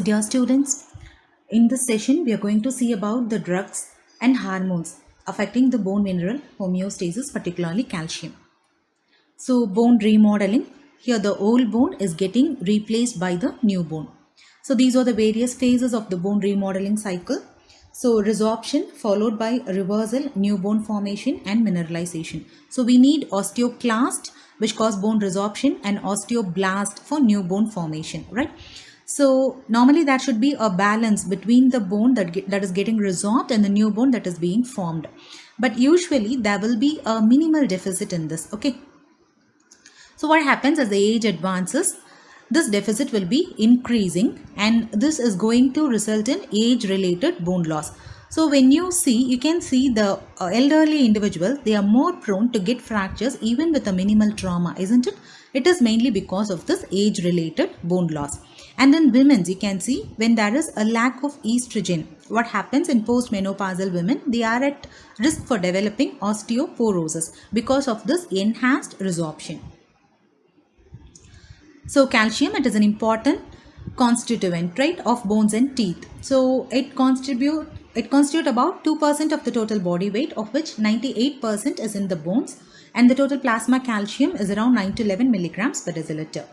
So dear students, in this session we are going to see about the drugs and hormones affecting the bone mineral homeostasis, particularly calcium. So bone remodeling, here the old bone is getting replaced by the new bone. So these are the various phases of the bone remodeling cycle. So resorption followed by reversal, new bone formation and mineralization. So we need osteoclast which cause bone resorption and osteoblast for new bone formation, right? So normally that should be a balance between the bone that is getting resorbed and the new bone that is being formed. But usually there will be a minimal deficit in this, okay? So what happens as the age advances, this deficit will be increasing and this is going to result in age-related bone loss. So when you can see the elderly individuals, they are more prone to get fractures even with a minimal trauma, isn't it? It is mainly because of this age-related bone loss. And in women, you can see when there is a lack of estrogen, what happens in postmenopausal women, they are at risk for developing osteoporosis because of this enhanced resorption. So calcium, it is an important constituent, right, of bones and teeth. So it constitute about 2% of the total body weight, of which 98% is in the bones, and the total plasma calcium is around 9 to 11 milligrams per deciliter.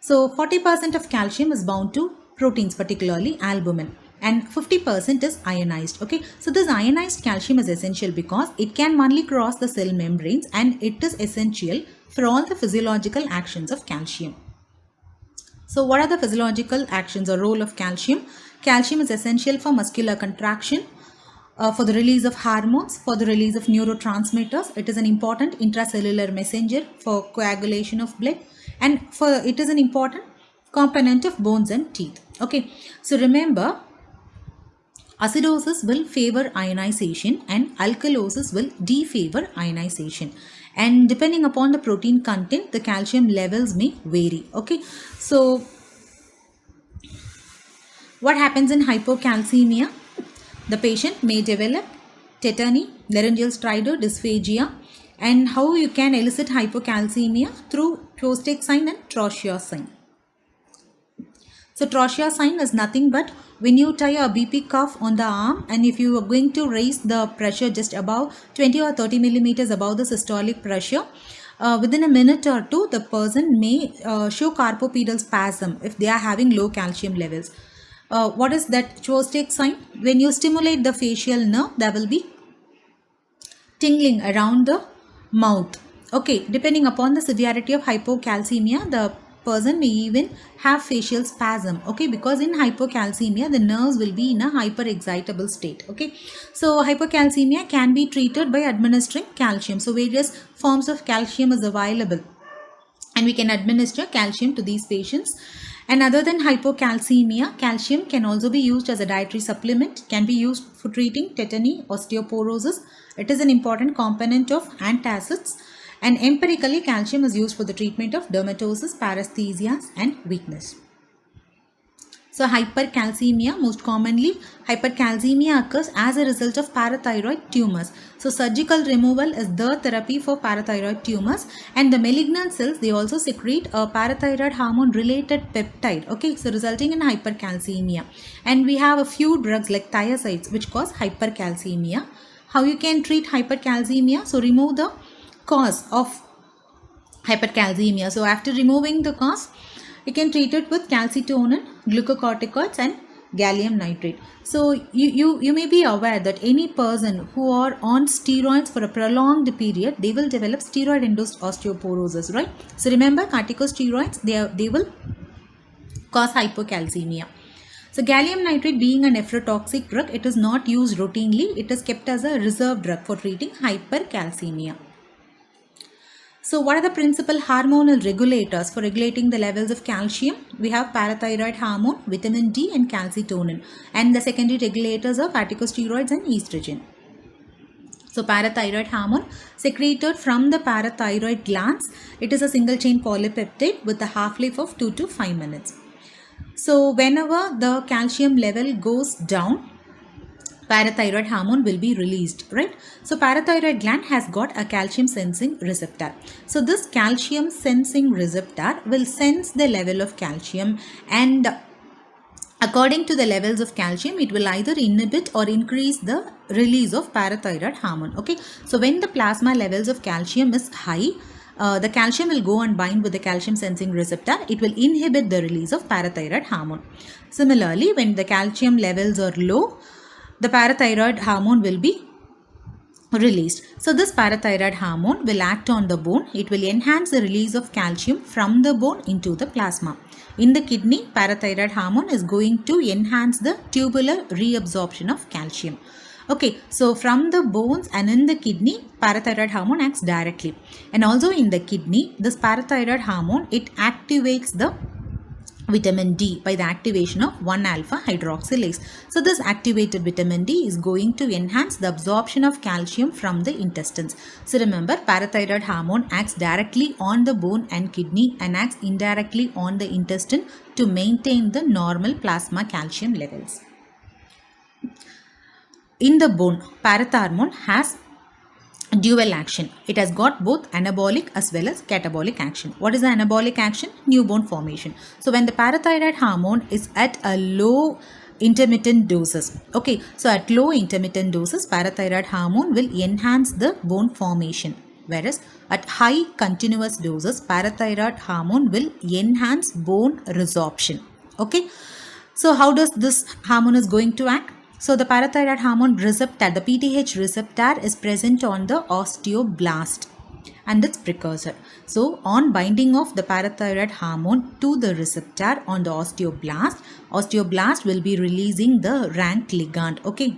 So 40% of calcium is bound to proteins, particularly albumin, and 50% is ionized. Okay, so this ionized calcium is essential because it can only cross the cell membranes and it is essential for all the physiological actions of calcium. So what are the physiological actions or role of calcium? Calcium is essential for muscular contraction, for the release of hormones, for the release of neurotransmitters. It is an important intracellular messenger for coagulation of blood, and it is an important component of bones and teeth. Okay, so remember, acidosis will favor ionization and alkalosis will defavor ionization, and depending upon the protein content the calcium levels may vary. Okay, so what happens in hypocalcemia? The patient may develop tetany, laryngeal stridor, dysphagia, and how you can elicit hypocalcemia through Chvostek sign and Trochear sign. So Trochear sign is nothing but when you tie a BP cuff on the arm, and if you are going to raise the pressure just above 20 or 30 millimeters above the systolic pressure, within a minute or two the person may show carpopedal spasm if they are having low calcium levels. What is that Chvostek sign? When you stimulate the facial nerve, there will be tingling around the mouth. Okay, depending upon the severity of hypocalcemia, the person may even have facial spasm. Okay, because in hypocalcemia the nerves will be in a hyperexcitable state. Okay, so hypocalcemia can be treated by administering calcium. So various forms of calcium is available and we can administer calcium to these patients. And other than hypocalcemia, calcium can also be used as a dietary supplement, can be used for treating tetany, osteoporosis. It is an important component of antacids, and empirically calcium is used for the treatment of dermatosis, paresthesias and weakness. So hypercalcemia, most commonly hypercalcemia occurs as a result of parathyroid tumors. So surgical removal is the therapy for parathyroid tumors, and the malignant cells, they also secrete a parathyroid hormone related peptide. Okay, so resulting in hypercalcemia. And we have a few drugs like thiazides which cause hypercalcemia. How you can treat hypercalcemia? So remove the cause of hypercalcemia. So after removing the cause, you can treat it with calcitonin, glucocorticoids and gallium nitrate. So you may be aware that any person who are on steroids for a prolonged period, they will develop steroid induced osteoporosis, right? So remember, corticosteroids, they will cause hypocalcemia. So gallium nitrate being a nephrotoxic drug, it is not used routinely. It is kept as a reserve drug for treating hypercalcemia. So what are the principal hormonal regulators for regulating the levels of calcium? We have parathyroid hormone, vitamin D and calcitonin, and the secondary regulators are corticosteroids and estrogen. So parathyroid hormone secreted from the parathyroid glands, it is a single chain polypeptide with a half-life of 2 to 5 minutes. So whenever the calcium level goes down, parathyroid hormone will be released, right? So parathyroid gland has got a calcium sensing receptor. So this calcium sensing receptor will sense the level of calcium and According to the levels of calcium, it will either inhibit or increase the release of parathyroid hormone. Okay, so when the plasma levels of calcium is high, the calcium will go and bind with the calcium sensing receptor. It will inhibit the release of parathyroid hormone. Similarly, when the calcium levels are low, the parathyroid hormone will be released. So this parathyroid hormone will act on the bone. It will enhance the release of calcium from the bone into the plasma. In the kidney, parathyroid hormone is going to enhance the tubular reabsorption of calcium. Okay, so from the bones and in the kidney, parathyroid hormone acts directly. And also in the kidney, this parathyroid hormone, it activates the vitamin D by the activation of 1-alpha hydroxylase. So this activated vitamin D is going to enhance the absorption of calcium from the intestines. So remember, parathyroid hormone acts directly on the bone and kidney and acts indirectly on the intestine to maintain the normal plasma calcium levels. In the bone, parathormone has dual action. It has got both anabolic as well as catabolic action. What is the anabolic action? New bone formation. So when the parathyroid hormone is at a low intermittent doses, okay, so at low intermittent doses, parathyroid hormone will enhance the bone formation, whereas at high continuous doses, parathyroid hormone will enhance bone resorption. Okay, so how does this hormone is going to act? So the parathyroid hormone receptor, the PTH receptor, is present on the osteoblast and its precursor. So on binding of the parathyroid hormone to the receptor on the osteoblast will be releasing the rank ligand. Okay.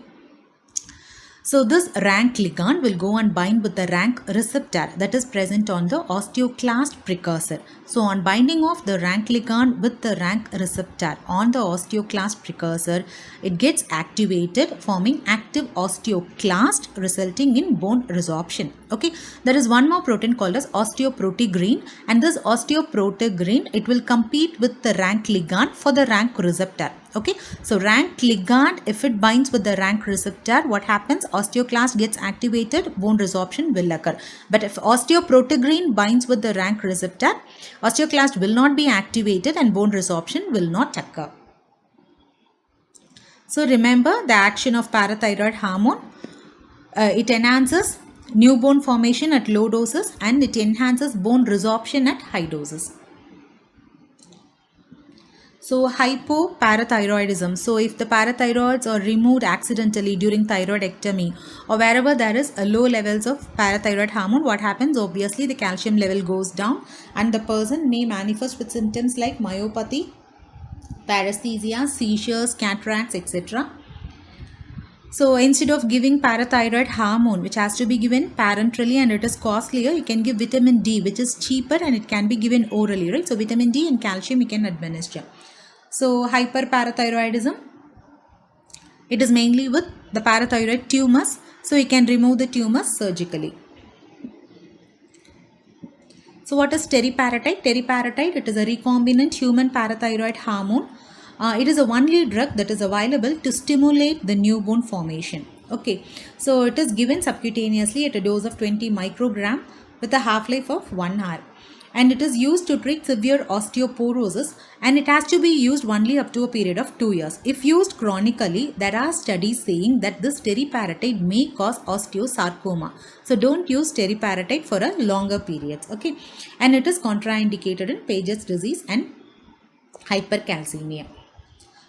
So this rank ligand will go and bind with the rank receptor that is present on the osteoclast precursor. So on binding of the rank ligand with the rank receptor on the osteoclast precursor, it gets activated, forming active osteoclast, resulting in bone resorption. Okay, there is one more protein called as osteoproteogreen, and this osteoproteogreen, it will compete with the rank ligand for the rank receptor. Okay, so rank ligand, if it binds with the rank receptor, what happens? Osteoclast gets activated, bone resorption will occur. But if osteoproteogreen binds with the rank receptor, osteoclast will not be activated and bone resorption will not occur. So remember the action of parathyroid hormone. It enhances new bone formation at low doses and it enhances bone resorption at high doses. So hypoparathyroidism. So if the parathyroids are removed accidentally during thyroidectomy or wherever there is a low levels of parathyroid hormone, what happens? Obviously the calcium level goes down and the person may manifest with symptoms like myopathy, paresthesia, seizures, cataracts, etc. So instead of giving parathyroid hormone, which has to be given parenterally and it is costlier, you can give vitamin D, which is cheaper and it can be given orally, right? So vitamin D and calcium you can administer. So hyperparathyroidism, it is mainly with the parathyroid tumors. So you can remove the tumors surgically. So what is teriparatide? Teriparatide, it is a recombinant human parathyroid hormone. It is the only drug that is available to stimulate the new bone formation. Okay, so it is given subcutaneously at a dose of 20 microgram with a half-life of 1 hour. And it is used to treat severe osteoporosis and it has to be used only up to a period of 2 years. If used chronically, there are studies saying that this teriparatide may cause osteosarcoma. So don't use teriparatide for a longer period. Okay, and it is contraindicated in Paget's disease and hypercalcemia.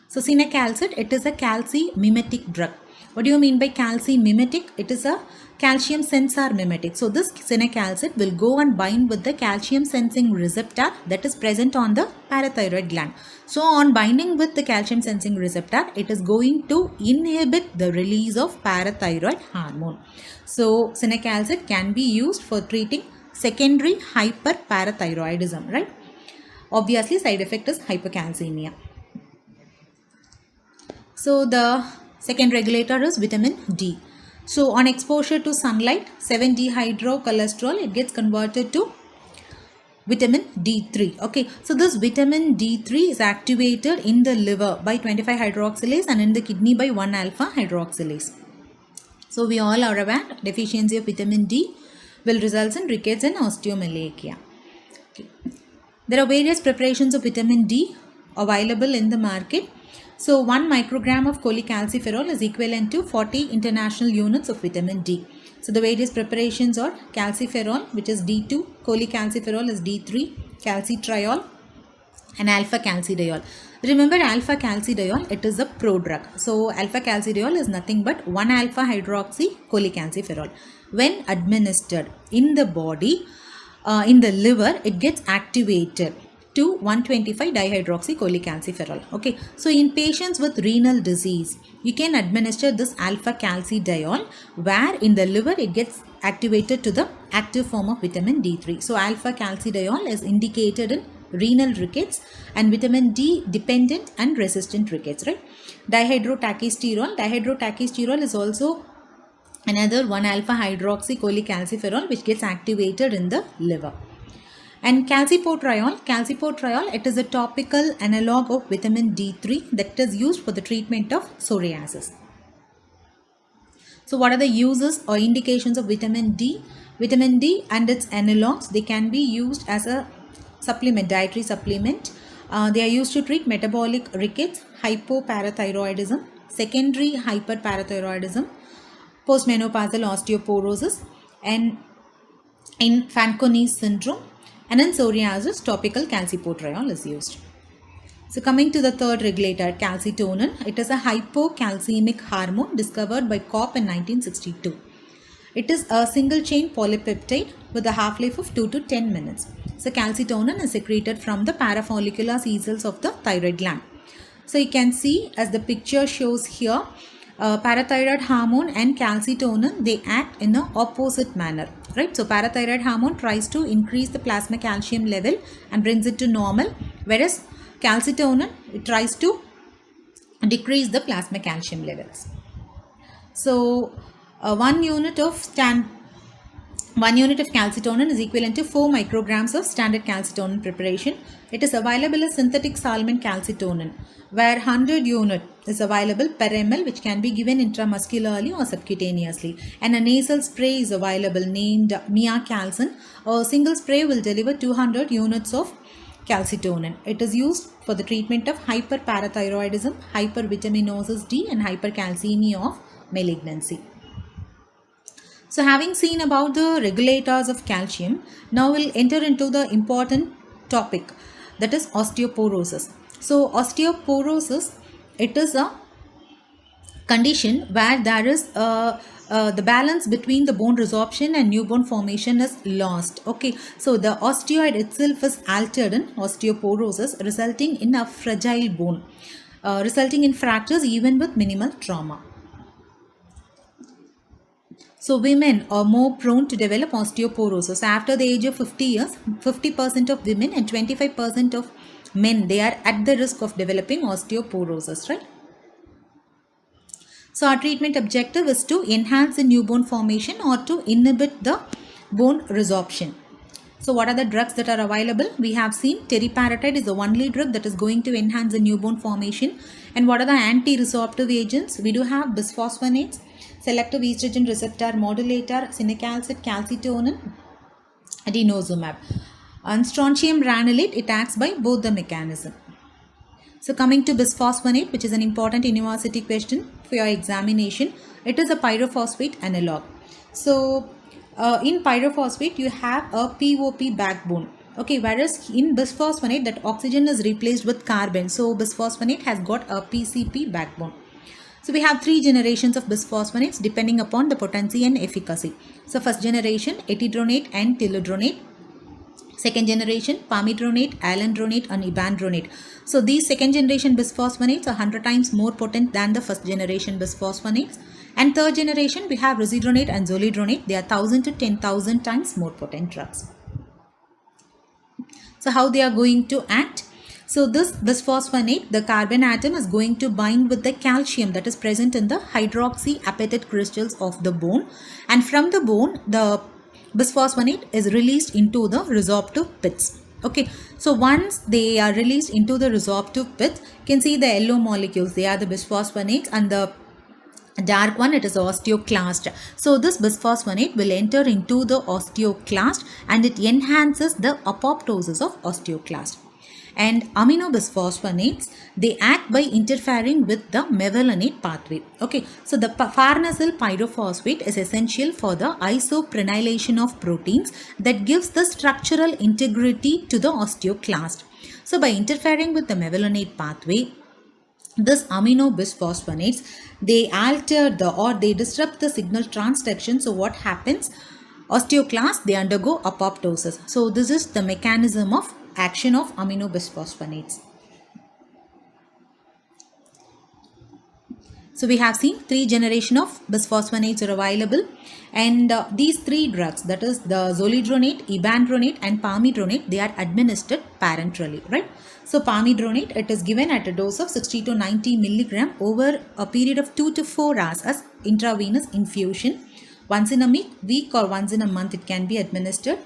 So cinacalcet, it is a calci-mimetic drug. What do you mean by calci-mimetic? It is a calcium sensor mimetic. So this cinacalcet will go and bind with the calcium sensing receptor that is present on the parathyroid gland. So on binding with the calcium sensing receptor, it is going to inhibit the release of parathyroid hormone. So cinacalcet can be used for treating secondary hyperparathyroidism, right? Obviously side effect is hypercalcemia. So the second regulator is vitamin D. So on exposure to sunlight, 7-dehydrocholesterol, it gets converted to vitamin D3. Okay, so this vitamin D3 is activated in the liver by 25-hydroxylase and in the kidney by 1-alpha hydroxylase. So we all are aware deficiency of vitamin D will result in rickets and osteomalacia. Okay. There are various preparations of vitamin D available in the market. So 1 microgram of cholecalciferol is equivalent to 40 international units of vitamin D. So the various preparations are calciferol, which is D2, cholecalciferol is D3, calcitriol, and alpha calcidiol. Remember, alpha calcidiol, it is a prodrug. So alpha calcidiol is nothing but 1 alpha hydroxy cholecalciferol. When administered in the body, in the liver, it gets activated to 125 dihydroxy cholecalciferol. Okay, so in patients with renal disease, you can administer this alpha calcidiol, where in the liver it gets activated to the active form of vitamin D3. So alpha calcidiol is indicated in renal rickets and vitamin D dependent and resistant rickets, right? Dihydrotachisterol is also another 1 alpha hydroxy cholecalciferol which gets activated in the liver. And calcipotriol, it is a topical analog of vitamin D3 that is used for the treatment of psoriasis. So what are the uses or indications of vitamin D? Vitamin D and its analogs, they can be used as a supplement, dietary supplement. They are used to treat metabolic rickets, hypoparathyroidism, secondary hyperparathyroidism, postmenopausal osteoporosis, and in Fanconi syndrome, and in psoriasis, topical calcipotriol is used. So coming to the third regulator, calcitonin, it is a hypocalcemic hormone discovered by Kopp in 1962. It is a single chain polypeptide with a half-life of 2 to 10 minutes. So calcitonin is secreted from the parafollicular C cells of the thyroid gland. So you can see, as the picture shows here, parathyroid hormone and calcitonin, they act in an opposite manner, right? So parathyroid hormone tries to increase the plasma calcium level and brings it to normal, whereas calcitonin, it tries to decrease the plasma calcium levels. So 1 unit of calcitonin is equivalent to 4 micrograms of standard calcitonin preparation. It is available as synthetic solvent calcitonin, where 100 unit is available per ml, which can be given intramuscularly or subcutaneously. And a nasal spray is available named Miacalcin. A single spray will deliver 200 units of calcitonin. It is used for the treatment of hyperparathyroidism, hypervitaminosis D, and hypercalcemia of malignancy. So having seen about the regulators of calcium, now we'll enter into the important topic, that is osteoporosis. So osteoporosis, it is a condition where there is the balance between the bone resorption and new bone formation is lost. Okay, so the osteoid itself is altered in osteoporosis, resulting in a fragile bone, resulting in fractures even with minimal trauma. So women are more prone to develop osteoporosis. After the age of 50 years, 50% of women and 25% of men, they are at the risk of developing osteoporosis, right? So our treatment objective is to enhance the new bone formation or to inhibit the bone resorption. So what are the drugs that are available? We have seen teriparatide is the only drug that is going to enhance the new bone formation. And what are the anti-resorptive agents? We do have bisphosphonates, selective estrogen receptor modulator, cinacalcet, calcitonin, denosumab. And strontium granulate, it acts by both the mechanism. So coming to bisphosphonate, which is an important university question for your examination, it is a pyrophosphate analog. So in pyrophosphate, you have a POP backbone. Okay, whereas in bisphosphonate, that oxygen is replaced with carbon. So bisphosphonate has got a PCP backbone. So we have 3 generations of bisphosphonates depending upon the potency and efficacy. So first generation, etidronate and tildronate. Second generation, palmidronate, alendronate and ibandronate. So these second generation bisphosphonates are 100 times more potent than the first generation bisphosphonates. And third generation, we have rosidronate and zolidronate. They are 1000 to 10,000 times more potent drugs. So how they are going to act? So this bisphosphonate, the carbon atom is going to bind with the calcium that is present in the hydroxyapatite crystals of the bone. And from the bone, the bisphosphonate is released into the resorptive pits. Okay, so once they are released into the resorptive pits, you can see the yellow molecules. They are the bisphosphonates, and the dark one, it is osteoclast. So this bisphosphonate will enter into the osteoclast and it enhances the apoptosis of osteoclast. And aminobisphosphonate, they act by interfering with the mevalonate pathway. Okay, so the farnesyl pyrophosphate is essential for the isoprenylation of proteins that gives the structural integrity to the osteoclast. So by interfering with the mevalonate pathway, this aminobisphosphonate, they alter they disrupt the signal transduction. So what happens? Osteoclasts, they undergo apoptosis. So this is the mechanism of action of aminobisphosphonate. So we have seen 3 generations of bisphosphonates are available, and these 3 drugs, that is the zoledronate, ibandronate and palmidronate, they are administered parenterally, right? So palmidronate, it is given at a dose of 60 to 90 milligram over a period of 2 to 4 hours as intravenous infusion. Once in a week or once in a month it can be administered.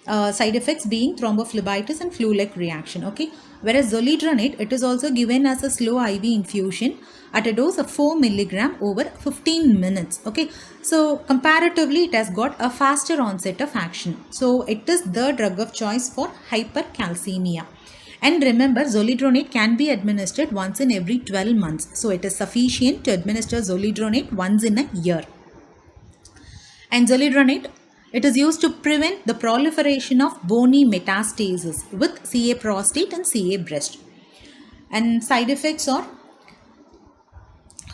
Side effects being thrombophlebitis and flu-like reaction. Okay, whereas zoledronate, it is also given as a slow IV infusion at a dose of 4 milligram over 15 minutes. Okay, so comparatively it has got a faster onset of action. So it is the drug of choice for hypercalcemia. And remember, zoledronate can be administered once in every 12 months. So it is sufficient to administer zoledronate once in a year. And zoledronate, it is used to prevent the proliferation of bony metastases with CA prostate and CA breast. And side effects are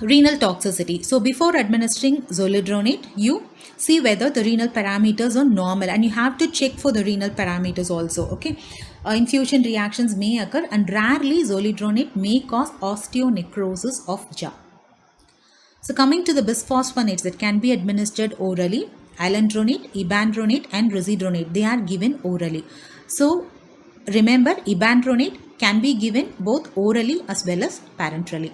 renal toxicity. So before administering zoledronate, you see whether the renal parameters are normal, and you have to check for the renal parameters also. Okay, infusion reactions may occur, and rarely zoledronate may cause osteonecrosis of jaw. So coming to the bisphosphonates that can be administered orally, alendronate, ibandronate and risedronate, they are given orally. So remember, ibandronate can be given both orally as well as parenterally.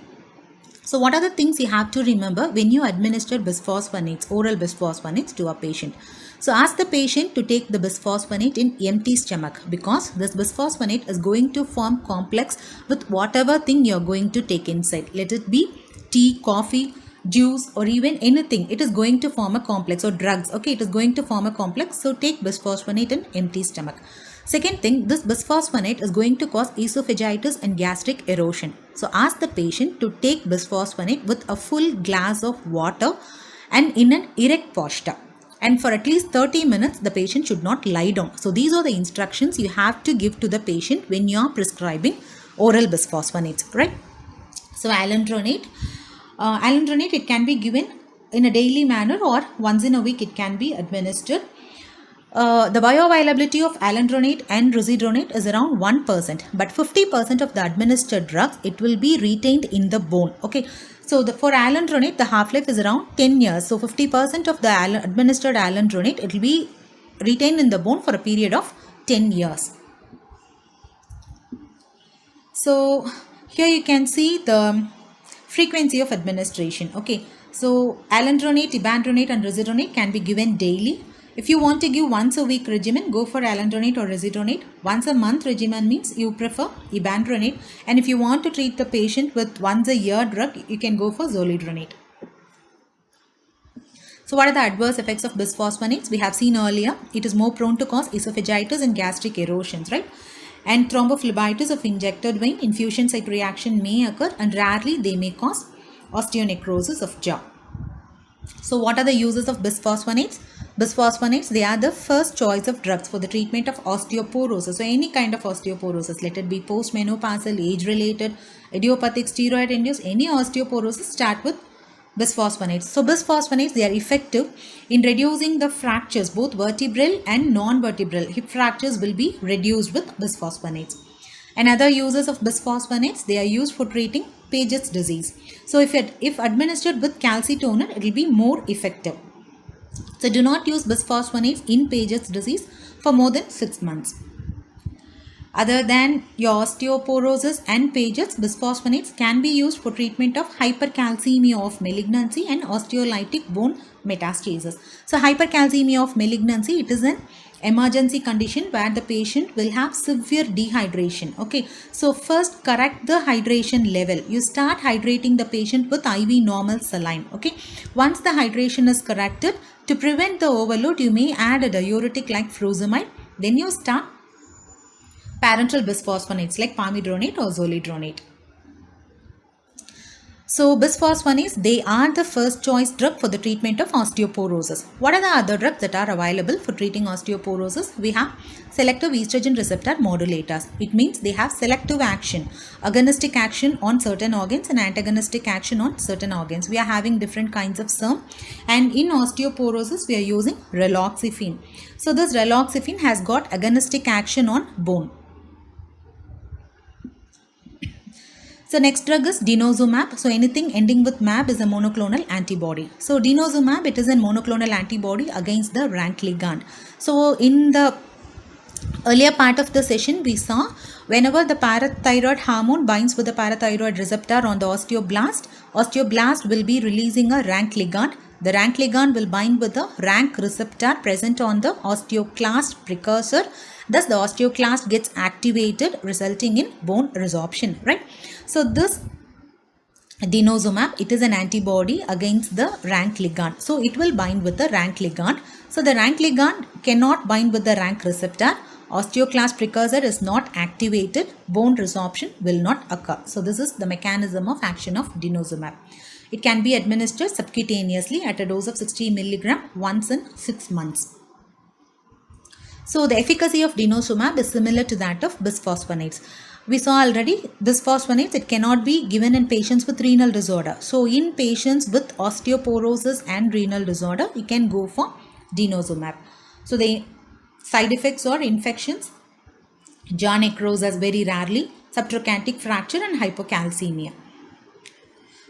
So what are the things you have to remember when you administer bisphosphonates, oral bisphosphonates to a patient? So ask the patient to take the bisphosphonate in empty stomach, because this bisphosphonate is going to form complex with whatever thing you are going to take inside. Let it be tea, coffee, juice or even anything, it is going to form a complex, or drugs. Okay, it is going to form a complex. So take bisphosphonate in empty stomach. Second thing, this bisphosphonate is going to cause esophagitis and gastric erosion. So ask the patient to take bisphosphonate with a full glass of water and in an erect posture. And for at least 30 minutes, the patient should not lie down. So these are the instructions you have to give to the patient when you are prescribing oral bisphosphonates, right? So alendronate, it can be given in a daily manner or once in a week it can be administered. The bioavailability of alendronate and risedronate is around 1%, but 50% of the administered drugs, it will be retained in the bone. Okay, so for alendronate, the half-life is around 10 years. So 50% of the administered alendronate, it will be retained in the bone for a period of 10 years. So here you can see the frequency of administration. Okay, so alendronate, ibandronate and risedronate can be given daily. If you want to give once a week regimen, go for alendronate or risedronate. Once a month regimen means you prefer ibandronate. And if you want to treat the patient with once a year drug, you can go for zoledronate. So what are the adverse effects of bisphosphonates? We have seen earlier, it is more prone to cause esophagitis and gastric erosions, right? And thrombophlebitis of injected vein, infusion site reaction may occur, and rarely they may cause osteonecrosis of jaw. So what are the uses of bisphosphonates? Bisphosphonates, they are the first choice of drugs for the treatment of osteoporosis. So any kind of osteoporosis, let it be postmenopausal, age-related, idiopathic, steroid-induced, any osteoporosis, start with bisphosphonates. So bisphosphonates, they are effective in reducing the fractures, both vertebral and non-vertebral. Hip fractures will be reduced with bisphosphonates. And other uses of bisphosphonates, they are used for treating Paget's disease. So if administered with calcitonin, it will be more effective. So do not use bisphosphonates in Paget's disease for more than 6 months. Other than your osteoporosis and Paget's, bisphosphonates can be used for treatment of hypercalcemia of malignancy and osteolytic bone metastasis. So hypercalcemia of malignancy, it is an emergency condition where the patient will have severe dehydration. Okay, so first correct the hydration level. You start hydrating the patient with IV normal saline. Okay, once the hydration is corrected, to prevent the overload, you may add a diuretic like furosemide. Then you start parenteral bisphosphonates like palmidronate or zoledronate. So bisphosphonates, they are the first choice drug for the treatment of osteoporosis. What are the other drugs that are available for treating osteoporosis? We have selective estrogen receptor modulators. It means they have selective action, agonistic action on certain organs and antagonistic action on certain organs. We are having different kinds of SERM, and in osteoporosis we are using raloxifene. So this raloxifene has got agonistic action on bone. So next drug is denosumab. So anything ending with mab is a monoclonal antibody. So denosumab, it is a monoclonal antibody against the rank ligand. So in the earlier part of the session, we saw whenever the parathyroid hormone binds with the parathyroid receptor on the osteoblast, osteoblast will be releasing a rank ligand. The rank ligand will bind with the rank receptor present on the osteoclast precursor. Thus, the osteoclast gets activated, resulting in bone resorption, right? So, this denosumab, it is an antibody against the rank ligand. So, it will bind with the rank ligand. So, the rank ligand cannot bind with the rank receptor. Osteoclast precursor is not activated. Bone resorption will not occur. So, this is the mechanism of action of denosumab. It can be administered subcutaneously at a dose of 60 mg once in 6 months. So, the efficacy of denosumab is similar to that of bisphosphonates. We saw already bisphosphonates, it cannot be given in patients with renal disorder. So, in patients with osteoporosis and renal disorder, you can go for denosumab. So, the side effects are infections, jaw necrosis very rarely, subtrochanteric fracture and hypocalcemia.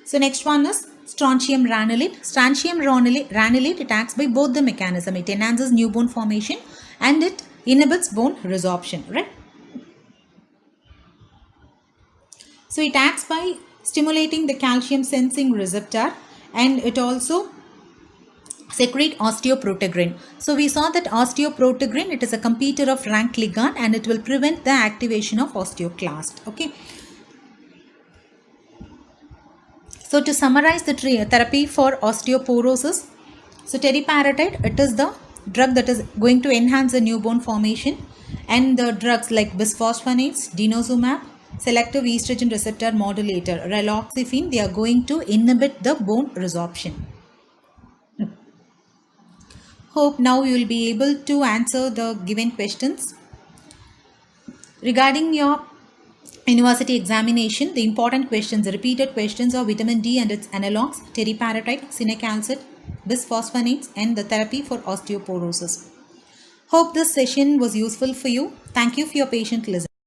So, next one is strontium ranelate. Strontium ranelate, it acts by both the mechanism. It enhances new bone formation and it inhibits bone resorption, right? So, it acts by stimulating the calcium sensing receptor and it also secrete osteoprotegrin. So, we saw that osteoprotegrin, it is a competitor of rank ligand and it will prevent the activation of osteoclast, okay? So, to summarize the therapy for osteoporosis, so teriparatide, it is the drug that is going to enhance the new bone formation, and the drugs like bisphosphonates, denosumab, selective estrogen receptor modulator, raloxifene, they are going to inhibit the bone resorption. Hope now you will be able to answer the given questions. Regarding your university examination, the important questions, the repeated questions are vitamin D and its analogs, teriparatide, cinacalcet, bisphosphonates, and the therapy for osteoporosis. Hope this session was useful for you. Thank you for your patient listening.